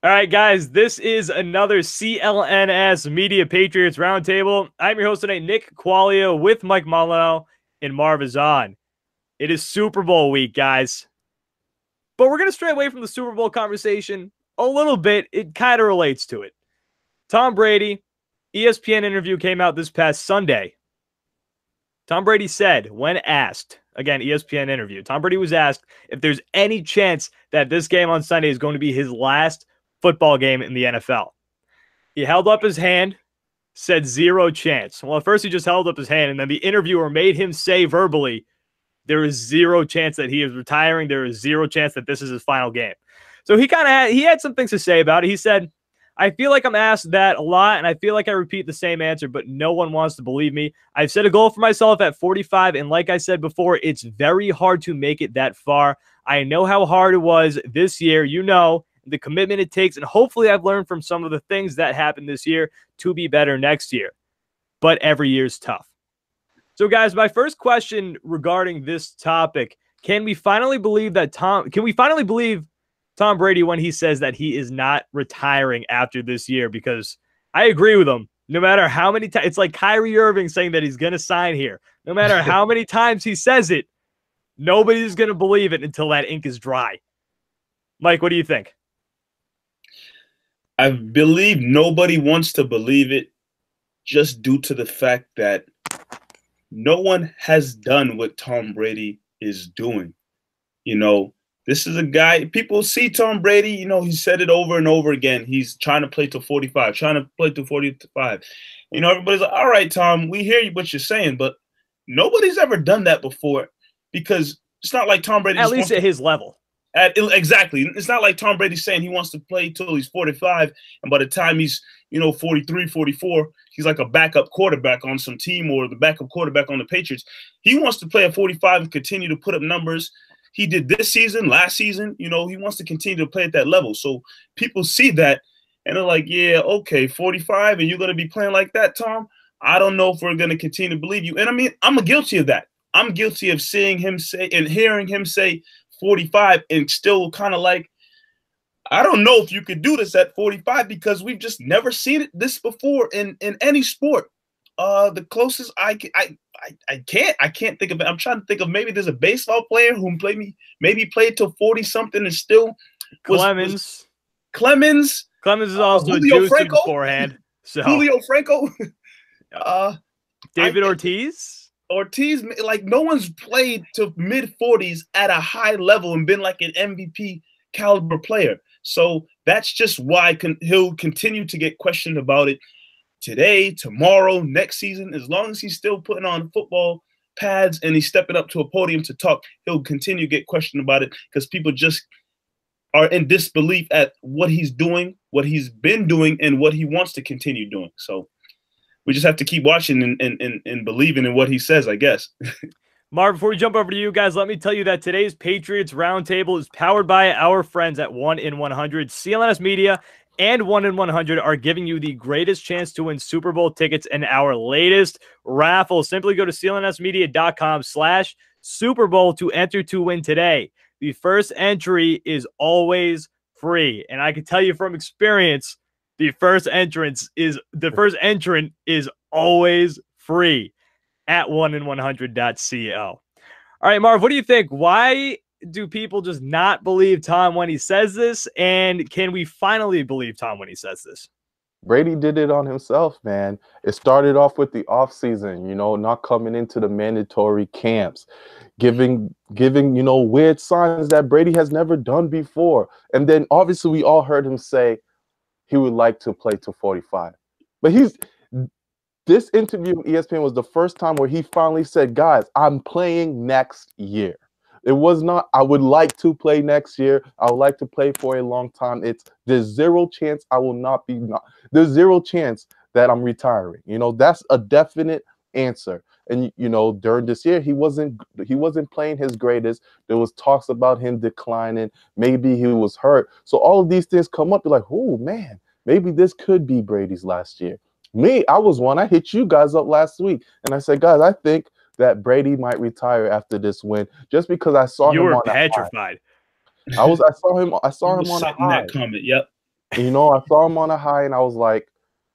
All right, guys, this is another CLNS Media Patriots Roundtable. I'm your host today, Nick Quaglio, with Mike Molyneux and Marv is on. It is Super Bowl week, guys. But we're going to stray away from the Super Bowl conversation a little bit. It kind of relates to it. Tom Brady, ESPN interview came out this past Sunday. Tom Brady said, when asked, again, ESPN interview, Tom Brady was asked if there's any chance that this game on Sunday is going to be his last football game in the NFL. He held up his hand, said zero chance. Well, at first he just held up his hand, and then the interviewer made him say verbally, there is zero chance that he is retiring. There is zero chance that this is his final game. So he had some things to say about it. He said, I feel like I'm asked that a lot, and I feel like I repeat the same answer, but no one wants to believe me. I've set a goal for myself at 45, and like I said before, it's very hard to make it that far. I know how hard it was this year. You know the commitment it takes, and hopefully I've learned from some of the things that happened this year to be better next year. But every year's tough. So, guys, my first question regarding this topic, can we finally believe Tom Brady when he says that he is not retiring after this year? Because I agree with him. No matter how many times, it's like Kyrie Irving saying that he's going to sign here. No matter how many times he says it, nobody's going to believe it until that ink is dry. Mike, what do you think? I believe nobody wants to believe it just due to the fact that no one has done what Tom Brady is doing. You know, this is a guy, people see Tom Brady, you know, he said it over and over again. He's trying to play to 45, trying to play to 45. You know, everybody's like, all right, Tom, we hear you what you're saying, but nobody's ever done that before because it's not like Tom Brady. At least at his level. Exactly. It's not like Tom Brady's saying he wants to play till he's 45, and by the time he's, 43, 44, he's like a backup quarterback on some team or the backup quarterback on the Patriots. He wants to play at 45 and continue to put up numbers. He did this season, last season. He wants to continue to play at that level. So people see that, and they're like, yeah, okay, 45, and you're going to be playing like that, Tom? I don't know if we're going to continue to believe you. And I mean, I'm guilty of that. I'm guilty of seeing him say and hearing him say 45 and still kind of like, I don't know if you could do this at 45 because we've just never seen this before in any sport. The closest I can't think of it. I'm trying to think of, maybe there's a baseball player who maybe played till 40 something and still Clemens is also Julio Franco beforehand. So Julio Franco, David Ortiz, like no one's played to mid 40s at a high level and been like an MVP caliber player. So that's just why he'll continue to get questioned about it today, tomorrow, next season. As long as he's still putting on football pads and he's stepping up to a podium to talk, he'll continue to get questioned about it because people just are in disbelief at what he's doing, what he's been doing, and what he wants to continue doing. So we just have to keep watching and believing in what he says, I guess. Marv, before we jump over to you guys, let me tell you that today's Patriots Roundtable is powered by our friends at 1 in 100. CLNS Media and 1 in 100 are giving you the greatest chance to win Super Bowl tickets in our latest raffle. Simply go to clnsmedia.com/Super Bowl to enter to win today. The first entry is always free. And I can tell you from experience, the first entrant is always free at 1in100.co. All right, Marv, what do you think? Why do people just not believe Tom when he says this? And can we finally believe Tom when he says this? Brady did it on himself, man. It started off with the offseason, not coming into the mandatory camps, giving, weird signs that Brady has never done before. And then obviously we all heard him say he would like to play to 45. But this interview with ESPN was the first time where he finally said, guys, I'm playing next year. It was not, I would like to play next year. I would like to play for a long time. There's zero chance there's zero chance that I'm retiring. That's a definite answer. And, during this year, he wasn't playing his greatest. There was talks about him declining. Maybe he was hurt. So all of these things come up. You're like, oh, man, maybe this could be Brady's last year. Me, I was one. I hit you guys up last week, and I said, guys, I think that Brady might retire after this win, just because I saw him on petrified. I saw him on a high. That comment, yep. You know, I saw him on a high, and I was like,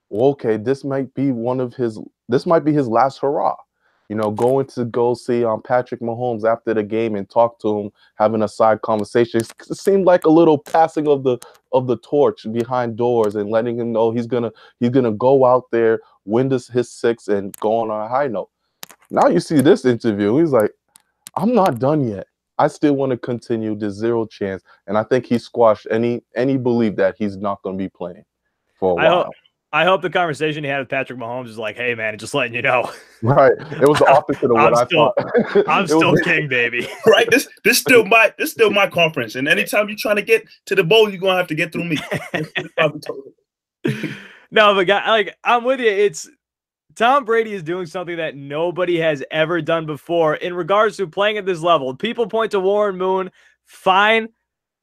well, okay, this might be his last hurrah. You know, going to go see Patrick Mahomes after the game and talk to him, having a side conversation. It seemed like a little passing of the torch behind doors and letting him know he's gonna go out there, win his sixth, and go on a high note. Now you see this interview, he's like, I'm not done yet. I still want to continue. There's zero chance, and I think he squashed any belief that he's not going to be playing for a while. I hope the conversation he had with Patrick Mahomes is like, hey, man, just letting you know. Right. It was the opposite of what I thought. I'm still king, baby. Right. This still my conference. And anytime you're trying to get to the bowl, you're going to have to get through me. No, but like, I'm with you. It's Tom Brady is doing something that nobody has ever done before in regards to playing at this level. People point to Warren Moon, fine.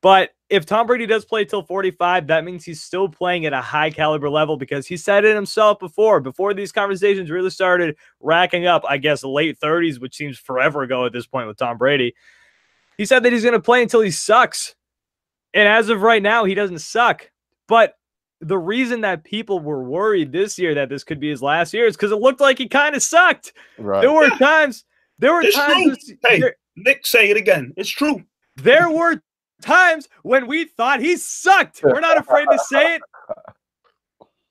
But if Tom Brady does play till 45, that means he's still playing at a high caliber level, because he said it himself before these conversations really started racking up, I guess, late 30s, which seems forever ago at this point with Tom Brady. He said that he's going to play until he sucks. And as of right now, he doesn't suck. But the reason that people were worried this year that this could be his last year is because it looked like he kind of sucked. Right. There were times. Hey, Nick, say it again. It's true. There were times when we thought he sucked. We're not afraid to say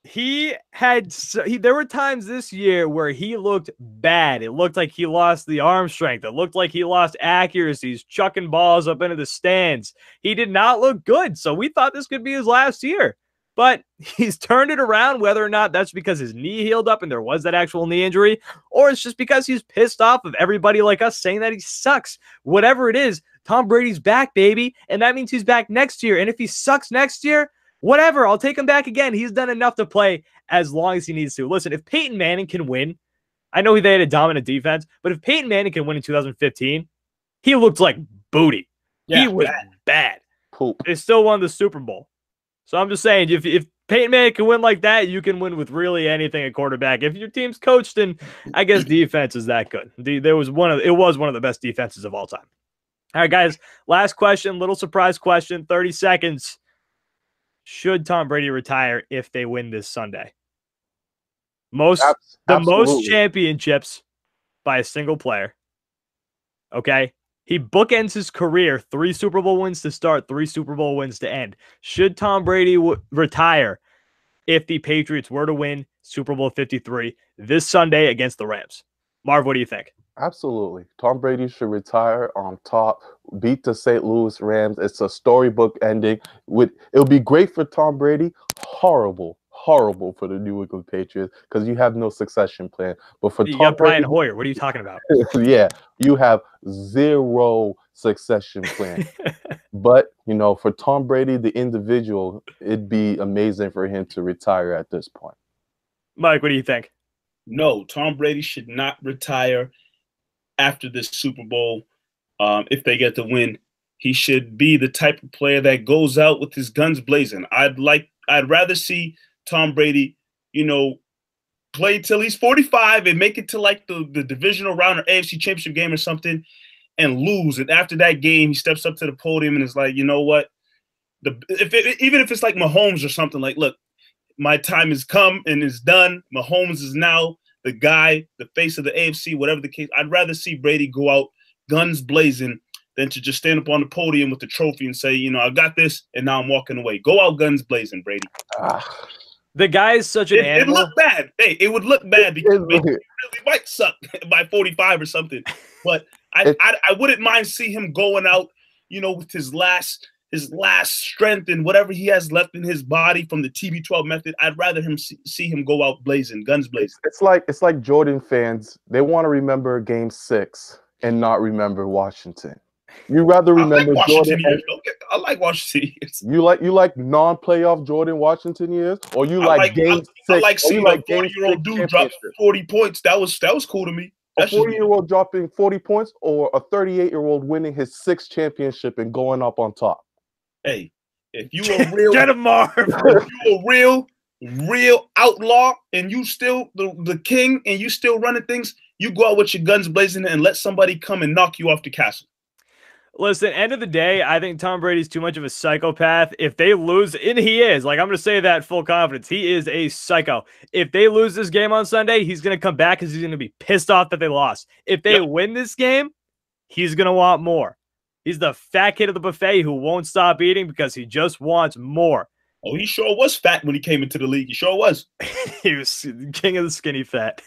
it. There were times this year where he looked bad. It looked like he lost the arm strength. It looked like he lost accuracies, chucking balls up into the stands. He did not look good. So we thought this could be his last year. But he's turned it around, whether or not that's because his knee healed up and there was that actual knee injury, or it's just because he's pissed off of everybody like us saying that he sucks. Whatever it is, Tom Brady's back, baby, and that means he's back next year. And if he sucks next year, whatever, I'll take him back again. He's done enough to play as long as he needs to. Listen, if Peyton Manning can win, I know they had a dominant defense, but if Peyton Manning can win in 2015, he looked like booty. Yeah, he was bad. Poop. They still won the Super Bowl. So I'm just saying, if Peyton Manning can win like that, you can win with really anything at quarterback. If your team's coached, and I guess defense is that good. It was one of the best defenses of all time. All right, guys, last question, little surprise question, 30 seconds. Should Tom Brady retire if they win this Sunday? Most championships by a single player. Okay? He bookends his career, 3 Super Bowl wins to start, 3 Super Bowl wins to end. Should Tom Brady retire if the Patriots were to win Super Bowl 53 this Sunday against the Rams? Marv, what do you think? Absolutely. Tom Brady should retire on top, beat the St. Louis Rams. It's a storybook ending. It'll be great for Tom Brady, horrible for the New England Patriots, because you have no succession plan. But for Tom Brady, Brian Hoyer, what are you talking about? Yeah, you have zero succession plan. But, you know, for Tom Brady, the individual, it'd be amazing for him to retire at this point. Mike, what do you think? No, Tom Brady should not retire after this Super Bowl. If they get the win, he should be the type of player that goes out with his guns blazing. I'd rather see Tom Brady, you know, play till he's 45 and make it to like the divisional round or AFC Championship game or something and lose. And after that game, he steps up to the podium and is like, you know what? Even if it's like Mahomes or something, like, look, my time has come and is done. Mahomes is now the guy, the face of the AFC, whatever the case. I'd rather see Brady go out guns blazing than to just stand up on the podium with the trophy and say, you know, I got this, and now I'm walking away. Go out guns blazing, Brady. The guy is such an animal. It looked bad. Hey, it would look bad because it really might suck by 45 or something. But I wouldn't mind see him going out, you know, with his last strength and whatever he has left in his body from the TB12 method. I'd rather see him go out blazing, guns blazing. It's like Jordan fans. They want to remember Game 6 and not remember Washington. You rather remember Jordan. I like Washington years. You like non-playoff Jordan Washington years, or you like Game 6? I like seeing a 40-year-old dude drop 40 points. That was cool to me. A 40-year-old dropping 40 points, or a 38-year-old winning his 6th championship and going up on top. Hey, if you a real get him, Marv. If you a real outlaw and you still the king and you still running things, you go out with your guns blazing and let somebody come and knock you off the castle. Listen, end of the day, I think Tom Brady's too much of a psychopath. If they lose, and he is, like, I'm going to say that full confidence. He is a psycho. If they lose this game on Sunday, he's going to come back because he's going to be pissed off that they lost. If they win this game, he's going to want more. He's the fat kid of the buffet who won't stop eating because he just wants more. Oh, he sure was fat when he came into the league. He sure was. He was king of the skinny fat.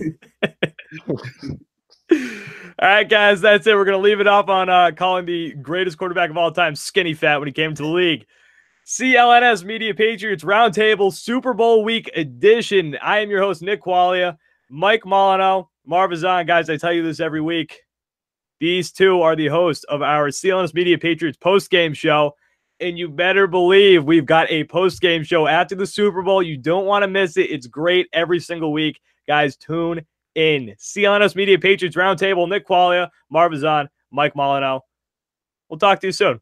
All right, guys, that's it. We're going to leave it off on calling the greatest quarterback of all time skinny fat when he came to the league. CLNS Media Patriots Roundtable Super Bowl Week Edition. I am your host, Nick Qualia, Mike Molyneux, Marv Azan. Guys, I tell you this every week. These two are the hosts of our CLNS Media Patriots post-game show, and you better believe we've got a post-game show after the Super Bowl. You don't want to miss it. It's great every single week. Guys, tune in. CLNS Media Patriots Roundtable, Nick Qualia, Marv Azan, Mike Molyneux. We'll talk to you soon.